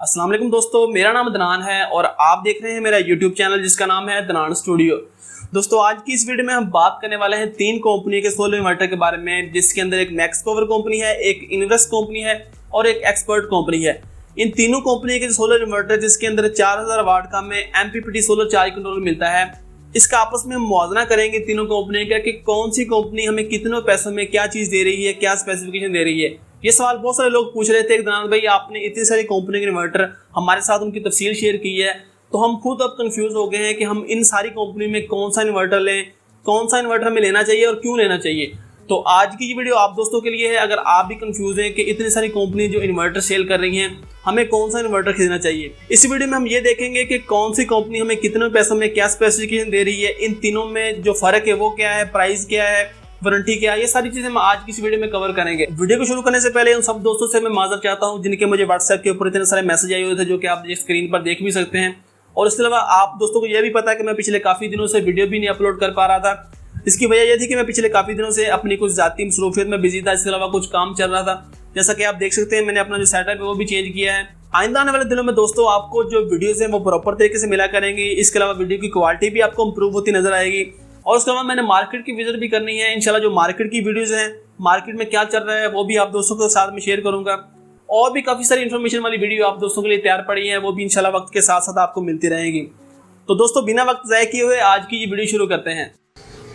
अस्सलाम वालेकुम दोस्तों, मेरा नाम दनान है और आप देख रहे हैं मेरा यूट्यूब चैनल जिसका नाम है दनान स्टूडियो। दोस्तों आज की इस वीडियो में हम बात करने वाले हैं तीन कंपनी के सोलर इन्वर्टर के बारे में, जिसके अंदर एक मैक्स पावर कंपनी है, एक इन्वेस्ट कंपनी है और एक एक्सपर्ट कंपनी है। इन तीनों कंपनी के सोलर इन्वर्टर जिसके अंदर 4000 वाट का हमें एमपीपीटी सोलर चार्ज कंट्रोलर मिलता है, इसका आपस में हम मुआवजा करेंगे तीनों कंपनी का कि कौन सी कंपनी हमें कितनों पैसों में क्या चीज़ दे रही है, क्या स्पेसिफिकेशन दे रही है। ये सवाल बहुत सारे लोग पूछ रहे थे कि दनान भाई आपने इतनी सारी कंपनी के इन्वर्टर हमारे साथ उनकी तफसील शेयर की है, तो हम खुद अब कंफ्यूज हो गए हैं कि हम इन सारी कंपनी में कौन सा इन्वर्टर लें, कौन सा इन्वर्टर हमें लेना चाहिए और क्यों लेना चाहिए। तो आज की ये वीडियो आप दोस्तों के लिए है। अगर आप भी कंफ्यूज हैं कि इतनी सारी कंपनी जो इन्वर्टर सेल कर रही हैं, हमें कौन सा इन्वर्टर खरीदना चाहिए, इस वीडियो में हम ये देखेंगे कि कौन सी कंपनी हमें कितने पैसों में क्या स्पेसिफिकेशन दे रही है, इन तीनों में जो फर्क है वो क्या है, प्राइस क्या है, वारंटी क्या है, ये सारी चीजें हम आज की इस वीडियो में कवर करेंगे। वीडियो को शुरू करने से पहले उन सब दोस्तों से मैं माजर चाहता हूं जिनके मुझे व्हाट्सएप के ऊपर इतने सारे मैसेज आए हुए थे, जो कि आप स्क्रीन पर देख भी सकते हैं। और इसके अलावा आप दोस्तों को यह भी पता है कि मैं पिछले काफी दिनों से वीडियो भी नहीं अपलोड कर पा रहा था। इसकी वजह यह थी कि मैं पिछले काफी दिनों से अपनी कुछ जाती मसरूफियत में बिजी था, इसके अलावा कुछ काम चल रहा था। जैसा कि आप देख सकते हैं मैंने अपना जो सेटअप है वो भी चेंज किया है। आइंदा आने वाले दिनों में दोस्तों आपको जो वीडियोस हैं वो प्रॉपर तरीके से मिला करेंगे। इसके अलावा वीडियो की क्वालिटी भी आपको इंप्रूव होती नजर आएगी। और उसके अलावा मैंने मार्केट की विजिट भी करनी है। इंशाल्लाह जो मार्केट की वीडियोस हैं, मार्केट में क्या चल रहा है वो भी आप दोस्तों के साथ में शेयर करूंगा। और भी काफी सारी इन्फॉर्मेशन वाली वीडियो आप दोस्तों के लिए तैयार पड़ी है, वो भी इंशाल्लाह वक्त के साथ साथ आपको मिलती रहेंगी। तो दोस्तों बिना वक्त ज़ाया किए हुए आज की ये वीडियो शुरू करते हैं।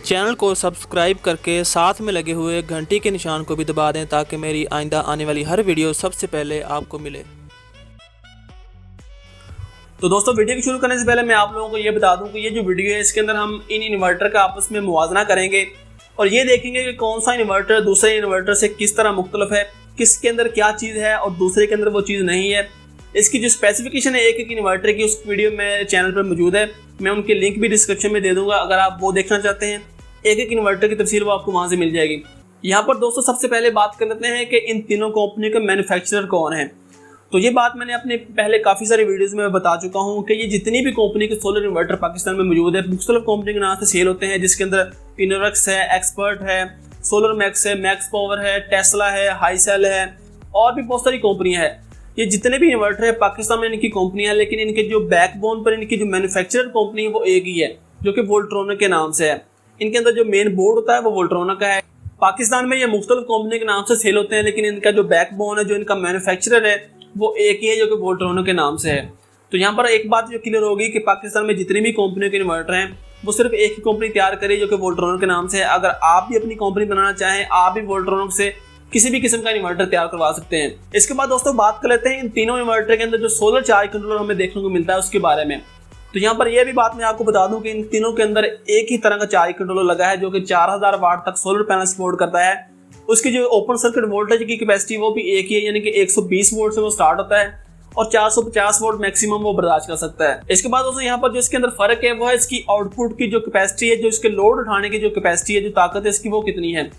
चैनल को सब्सक्राइब करके साथ में लगे हुए घंटी के निशान को भी दबा दें ताकि मेरी आइंदा आने वाली हर वीडियो सबसे पहले आपको मिले। तो दोस्तों वीडियो को शुरू करने से पहले मैं आप लोगों को ये बता दूं कि ये जो वीडियो है इसके अंदर हम इन इन्वर्टर का आपस में मुवाजना करेंगे और ये देखेंगे कि कौन सा इन्वर्टर दूसरे इन्वर्टर से किस तरह मुख्तलिफ है, किसके अंदर क्या चीज़ है और दूसरे के अंदर वो चीज़ नहीं है। इसकी जो स्पेसिफिकेशन है एक एक इन्वर्टर की, उस वीडियो मेरे चैनल पर मौजूद है। मैं उनके लिंक भी डिस्क्रिप्शन में दे दूंगा, अगर आप वो देखना चाहते हैं एक एक इन्वर्टर की तफसील वो आपको वहाँ से मिल जाएगी। यहाँ पर दोस्तों सबसे पहले बात कर लेते हैं कि इन तीनों कंपनी के मैन्युफैक्चरर कौन है। तो ये बात मैंने अपने पहले काफ़ी सारी वीडियोस में बता चुका हूँ कि ये जितनी भी कंपनी के सोलर इन्वर्टर पाकिस्तान में मौजूद है, मुख्तलिफ कंपनी के नाम से सेल होते हैं, जिसके अंदर इनोवेक्स है, एक्सपर्ट है, सोलर मैक्स है, मैक्स पावर है, टेस्ला है, हाईसेल है और भी बहुत सारी कंपनियाँ हैं। ये जितने भी इन्वर्टर है पाकिस्तान में इनकी कंपनियाँ हैं, लेकिन इनके जो बैकबोन पर इनकी जो मैन्युफैक्चरर कंपनी है वो एक ही है, जो कि वोल्ट्रॉनिक के नाम से है। इनके अंदर जो मेन बोर्ड होता है वो वोल्ट्रॉनिक का है। पाकिस्तान में ये मुख्तलिफ कंपनी के नाम से सेल होते हैं, लेकिन इनका जो बैकबोन है, जो इनका मैन्युफैक्चरर है वो एक ही है, जो कि वोल्ट्रॉनिक के नाम से है। तो यहाँ पर एक बात जो क्लियर होगी कि पाकिस्तान में जितनी भी कंपनियों के इन्वर्टर हैं वो सिर्फ एक ही कंपनी तैयार करे, जो कि वोल्ट्रॉनिक के नाम से है। अगर आप भी अपनी कंपनी बनाना चाहें, आप भी वोल्ट्रॉनिक से किसी भी किस्म का इन्वर्टर तैयार करवा सकते हैं। इसके बाद दोस्तों बात कर लेते हैं इन तीनों इन्वर्टर के अंदर जो सोलर चार्ज कंट्रोलर हमें देखने को मिलता है उसके बारे में। तो यहाँ पर यह भी बात मैं आपको बता दूं कि इन तीनों के अंदर एक ही तरह का चार्ज कंट्रोलर लगा है, जो कि 4000 वाट तक सोलर पैनल सपोर्ट करता है। उसकी जो ओपन सर्किट वोल्टेज की कैपेसिटी वो भी एक ही है, यानी कि 120 वोल्ट से वो स्टार्ट होता है और 450 वोल्ट मैक्सिमम वो बर्दाश्त कर सकता है। इसके बाद दोस्तों यहाँ पर जो इसके अंदर फर्क है वो है इसकी आउटपुट की जो कैपेसिटी है, जो इसके लोड उठाने की जो कैपेसिटी है, जो ताकत है इसकी वो कितनी है।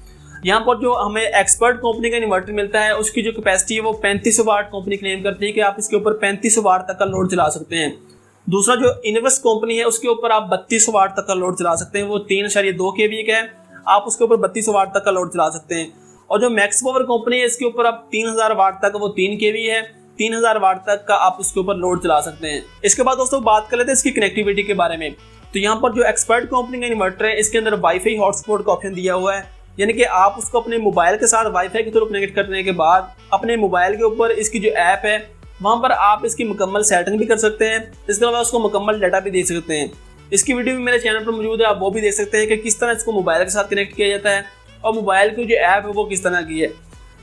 यहाँ पर जो हमें एक्सपर्ट कंपनी का इन्वर्टर मिलता है उसकी जो कैपेसिटी है वो 3500 वाट कंपनी क्लेम करती है कि आप इसके ऊपर 3500 वाट तक का लोड चला सकते हैं। दूसरा जो इन्वेस्ट कंपनी है उसके ऊपर आप 3200 वाट तक का लोड चला सकते हैं, वो 3.2 kV का है, आप उसके ऊपर 3200 वाट तक का लोड चला सकते हैं। और जो मैक्स पावर कंपनी है इसके ऊपर आप 3000 वाट तक, वो 3 kV है, 3000 वाट तक का आप उसके ऊपर लोड चला सकते हैं। इसके बाद दोस्तों बात कर लेते हैं इसकी कनेक्टिविटी के बारे में। तो यहाँ पर जो एक्सपर्ट कंपनी का इन्वर्टर है इसके अंदर वाईफाई हॉटस्पॉट का ऑप्शन दिया हुआ है, यानी कि आप उसको अपने मोबाइल के साथ वाईफाई के थ्रू कनेक्ट करने के बाद अपने मोबाइल के ऊपर इसकी जो ऐप है वहाँ पर आप इसकी मुकम्मल सेटिंग भी कर सकते हैं। इसके अलावा उसको मुकम्मल डाटा भी दे सकते हैं। इसकी वीडियो भी मेरे चैनल पर मौजूद है, आप वो भी देख सकते हैं कि किस तरह इसको मोबाइल के साथ कनेक्ट किया जाता है और मोबाइल की जो ऐप है वो किस तरह की है।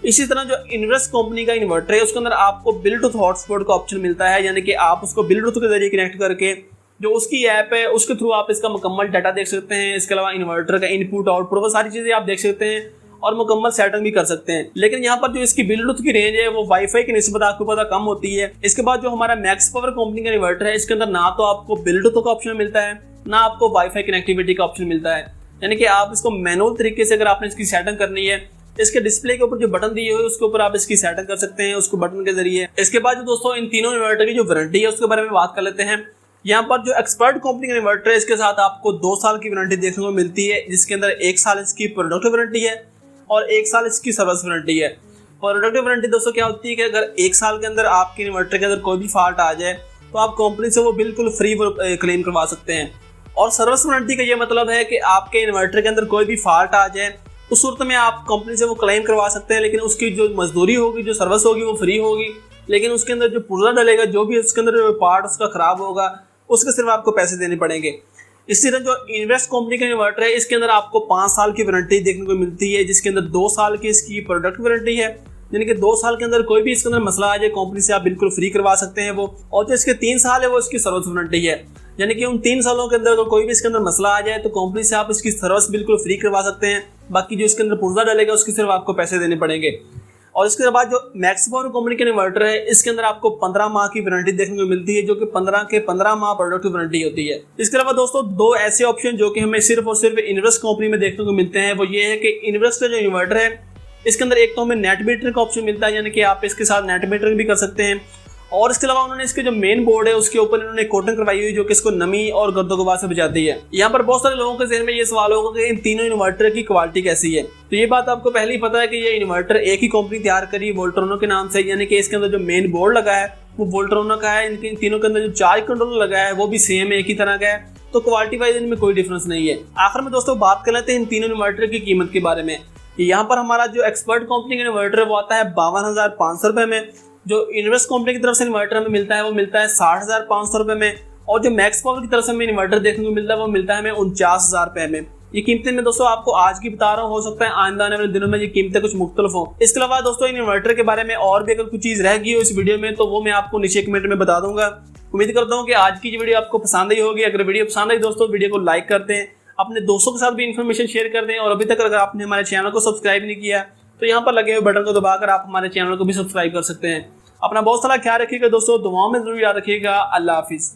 इसी तरह जो इन्वेस्ट कंपनी का इन्वर्टर है उसके अंदर आपको ब्लूटूथ हॉटस्पॉट का ऑप्शन मिलता है, यानी कि आप उसको ब्लूटूथ के जरिए कनेक्ट करके जो उसकी ऐप है उसके थ्रू आप इसका मुकम्मल डाटा देख सकते हैं। इसके अलावा इन्वर्टर का इनपुट आउटपुट वो सारी चीज़ें आप देख सकते हैं और मुकम्मल सेटिंग भी कर सकते हैं। लेकिन यहाँ पर जो इसकी ब्लूटूथ की रेंज है वो वाईफाई की निस्बत आपको पता कम होती है। इसके बाद जो हमारा मैक्स पावर कंपनी का इन्वर्टर है इसके अंदर ना तो आपको ब्लूटूथ का ऑप्शन मिलता है, ना आपको वाईफाई कनेक्टिविटी का ऑप्शन मिलता है, यानी कि आप इसको मैनुअल तरीके से अगर आपने इसकी सेटिंग करनी है, इसके डिस्प्ले के ऊपर जो बटन दिए हुए उसके ऊपर आप इसकी सेटिंग कर सकते हैं उसको बटन के जरिए। इसके बाद जो दोस्तों इन तीनों इन्वर्टर की जो वारंटी है उसके बारे में बात कर लेते हैं। यहाँ पर जो एक्सपर्ट कंपनी का इन्वर्टर है इसके साथ आपको 2 साल की वारंटी देखने को मिलती है, जिसके अंदर 1 साल इसकी प्रोडक्ट वारंटी है और 1 साल इसकी सर्विस वारंटी है। प्रोडक्टिव वारंटी दोस्तों क्या होती है कि अगर 1 साल के अंदर आपके इन्वर्टर के अंदर कोई भी फॉल्ट आ जाए तो आप कंपनी से वो बिल्कुल फ्री क्लेम करवा सकते हैं। और सर्विस वारंटी का ये मतलब है कि आपके इन्वर्टर के अंदर कोई भी फॉल्ट आ जाए उस सूरत में आप कंपनी से वो क्लेम करवा सकते हैं, लेकिन उसकी जो मजदूरी होगी, जो सर्विस होगी वो फ्री होगी, लेकिन उसके अंदर जो पुर्जा डलेगा, जो भी उसके अंदर जो पार्ट उसका खराब होगा उसके सिर्फ आपको पैसे देने पड़ेंगे। इसी तरह जो इन्वेस्ट कंपनी का इन्वर्टर है इसके अंदर आपको 5 साल की वारंटी देखने को मिलती है, जिसके अंदर 2 साल की इसकी प्रोडक्ट वारंटी है, यानी कि 2 साल के अंदर कोई भी इसके अंदर मसला आ जाए कंपनी से आप बिल्कुल फ्री करवा सकते हैं वो। और जो इसके 3 साल है वो इसकी सर्विस वारंटी है, यानी कि उन 3 सालों के अंदर अगर कोई भी इसके अंदर मसला आ जाए तो कंपनी से आप इसकी सर्विस बिल्कुल फ्री करवा सकते हैं। बाकी जो इसके अंदर पुर्जा डलेगा उसकी सिर्फ आपको पैसे देने पड़ेंगे। और इसके बाद जो मैक्स पावर कंपनी का इन्वर्टर है इसके अंदर आपको 15 माह की वारंटी देखने को मिलती है, जो कि 15 के 15 माह प्रोडक्ट वारंटी होती है। इसके अलावा दोस्तों 2 ऐसे ऑप्शन जो कि हमें सिर्फ और सिर्फ इन्वेस्ट कंपनी में देखने को मिलते हैं, वो ये है कि इन्वेस्ट का जो इन्वर्टर है इसके अंदर एक तो हमें नेट मीटर का ऑप्शन मिलता है, यानी कि आप इसके साथ नेट मीटरिंग भी कर सकते हैं। और इसके अलावा उन्होंने इसके जो मेन बोर्ड है उसके ऊपर इन्होंने कोटिंग करवाई हुई जो कि इसको नमी और गर्दोगुबार से बचाती है। यहाँ पर बहुत सारे लोगों के ज़हन में ये सवाल होगा कि इन तीनों इन्वर्टर की क्वालिटी कैसी है। तो ये बात आपको पहले ही पता है कि ये इन्वर्टर एक ही कंपनी तैयार करी वोल्ट्रोनो के नाम से, यानी कि इसके अंदर जो मेन बोर्ड लगा है वो वोल्ट्रोनो का है। इनके तीनों के अंदर जो चार्ज कंट्रोलर लगा है वो भी सेम एक ही तरह का है, तो क्वालिटी वाइज इनमें कोई डिफरेंस नहीं है। आखिर में दोस्तों बात कर लेते हैं इन तीनों इन्वर्टर की कीमत के बारे में। यहाँ पर हमारा जो एक्सपर्ट कंपनी का इन्वर्टर है वो आता है 52,500 रुपये में। जो इन्वेस्ट कंपनी की तरफ से इन्वर्टर हमें मिलता है वो मिलता है 60,500 रुपये में। और जो मैक्स पावर की तरफ से हमें इन्वर्टर देखने को मिलता है वो मिलता है हमें 49,000 रुपये में। ये कीमतें मैं दोस्तों आपको आज की बता रहा हूँ, हो सकता है आने वाले दिनों में ये कीमतें कुछ मुख्तलिफ हो। इसके अलावा दोस्तों इन इन्वर्टर के बारे में और भी अगर कुछ चीज़ रह गई हो इस वीडियो में तो वो मैं आपको नीचे कमेंट में बता दूंगा। उम्मीद करता हूँ कि आज की वीडियो आपको पसंद आई होगी। अगर वीडियो पसंद आई दोस्तों वीडियो को लाइक कर दें, अपने दोस्तों के साथ भी इन्फॉर्मेशन शेयर कर दें। और अभी तक अगर आपने हमारे चैनल को सब्सक्राइब नहीं किया तो यहाँ पर लगे हुए बटन को दबाकर आप हमारे चैनल को भी सब्सक्राइब कर सकते हैं। अपना बहुत सारा ख्याल रखिएगा दोस्तों, दुआओं में जरूर याद रखिएगा। अल्लाह हाफिज़।